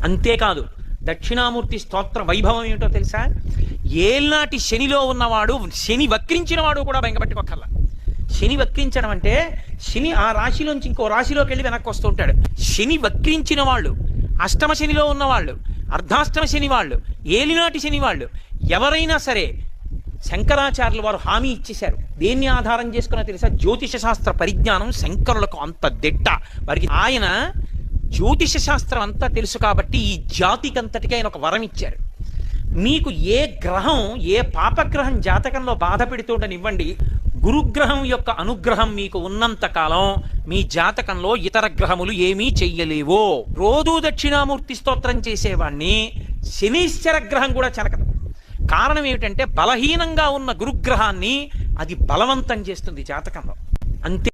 అంతేకాదు దక్షిణామూర్తి స్తోత్ర వైభవం ఏమిటో తెలుసా? ఏల్నాటి శనిలో ఉన్నవాడు, శని వక్రించిన వాడు కూడా బెంగపెట్టుకోకర్లా. శని వక్రించడం అంటే శని ఆ రాశిలోంచి ఇంకో రాశిలోకి వెళ్ళి వెనక్కి వస్తూ ఉంటాడు. శని వక్రించిన వాళ్ళు, అష్టమ శనిలో ఉన్నవాళ్ళు, అర్ధాష్టమ శని వాళ్ళు, ఏలినాటి శని వాళ్ళు ఎవరైనా సరే శంకరాచార్యులు వారు హామీ ఇచ్చేశారు. దేన్ని ఆధారం చేసుకున్నా తెలుసా? జ్యోతిష శాస్త్ర పరిజ్ఞానం శంకరులకు అంత దిట్ట. వారికి ఆయన జ్యోతిష శాస్త్రం అంతా తెలుసు కాబట్టి ఈ జాతికంతటికి ఆయన ఒక వరం ఇచ్చారు. మీకు ఏ గ్రహం, ఏ పాపగ్రహం జాతకంలో బాధ పెడుతుండనివ్వండి, గురుగ్రహం యొక్క అనుగ్రహం మీకు ఉన్నంత కాలం మీ జాతకంలో ఇతర గ్రహములు ఏమీ చెయ్యలేవో. రోజూ దక్షిణామూర్తి స్తోత్రం చేసేవాణ్ణి శనీశ్వర గ్రహం కూడా చెనకదు. కారణం ఏమిటంటే బలహీనంగా ఉన్న గురుగ్రహాన్ని అది బలవంతం చేస్తుంది జాతకంలో. అంతే.